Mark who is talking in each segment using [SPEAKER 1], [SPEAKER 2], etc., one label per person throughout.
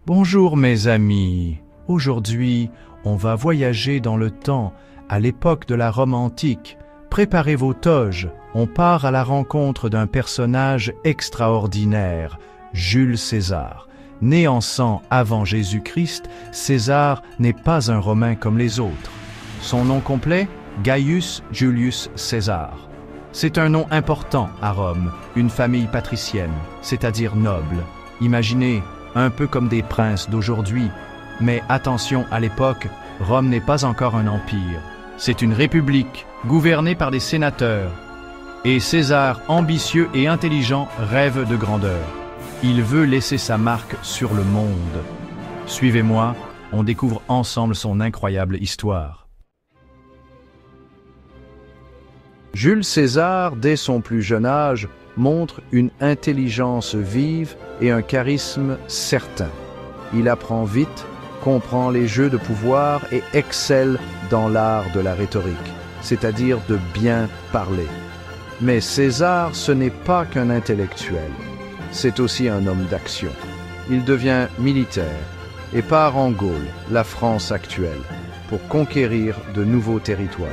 [SPEAKER 1] Bonjour mes amis, aujourd'hui on va voyager dans le temps, à l'époque de la Rome antique. Préparez vos toges, on part à la rencontre d'un personnage extraordinaire, Jules César. Né en 100 avant Jésus-Christ, César n'est pas un Romain comme les autres. Son nom complet, Gaius Julius César. C'est un nom important à Rome, une famille patricienne, c'est-à-dire noble. Imaginez, un peu comme des princes d'aujourd'hui. Mais attention, à l'époque, Rome n'est pas encore un empire. C'est une république, gouvernée par des sénateurs. Et César, ambitieux et intelligent, rêve de grandeur. Il veut laisser sa marque sur le monde. Suivez-moi, on découvre ensemble son incroyable histoire. Jules César, dès son plus jeune âge, montre une intelligence vive et un charisme certain. Il apprend vite, comprend les jeux de pouvoir et excelle dans l'art de la rhétorique, c'est-à-dire de bien parler. Mais César, ce n'est pas qu'un intellectuel, c'est aussi un homme d'action. Il devient militaire et part en Gaule, la France actuelle, pour conquérir de nouveaux territoires.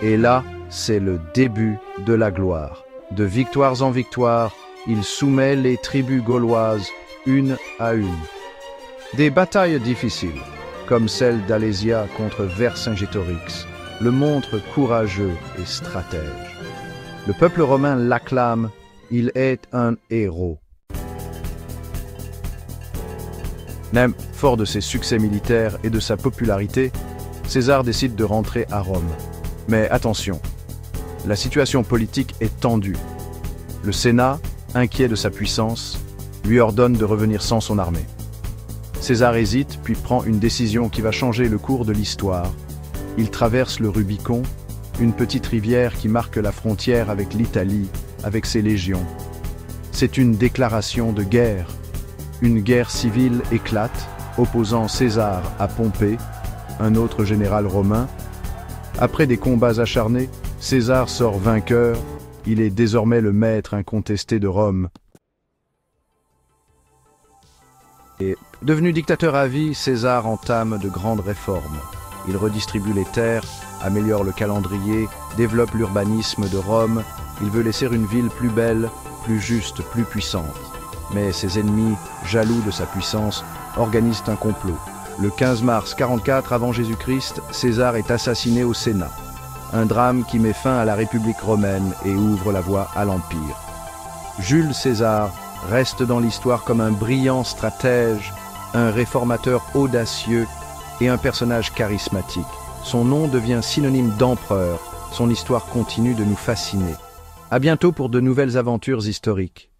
[SPEAKER 1] Et là, c'est le début de la gloire. De victoires en victoires, il soumet les tribus gauloises une à une. Des batailles difficiles, comme celle d'Alésia contre Vercingétorix, le montrent courageux et stratège. Le peuple romain l'acclame, il est un héros. Même fort de ses succès militaires et de sa popularité, César décide de rentrer à Rome. Mais attention, la situation politique est tendue. Le Sénat, inquiet de sa puissance, lui ordonne de revenir sans son armée. César hésite, puis prend une décision qui va changer le cours de l'histoire. Il traverse le Rubicon, une petite rivière qui marque la frontière avec l'Italie, avec ses légions. C'est une déclaration de guerre. Une guerre civile éclate, opposant César à Pompée, un autre général romain. Après des combats acharnés, César sort vainqueur, il est désormais le maître incontesté de Rome. Et devenu dictateur à vie, César entame de grandes réformes. Il redistribue les terres, améliore le calendrier, développe l'urbanisme de Rome. Il veut laisser une ville plus belle, plus juste, plus puissante. Mais ses ennemis, jaloux de sa puissance, organisent un complot. Le 15 mars 44 avant Jésus-Christ, César est assassiné au Sénat. Un drame qui met fin à la République romaine et ouvre la voie à l'Empire. Jules César reste dans l'histoire comme un brillant stratège, un réformateur audacieux et un personnage charismatique. Son nom devient synonyme d'empereur, son histoire continue de nous fasciner. À bientôt pour de nouvelles aventures historiques.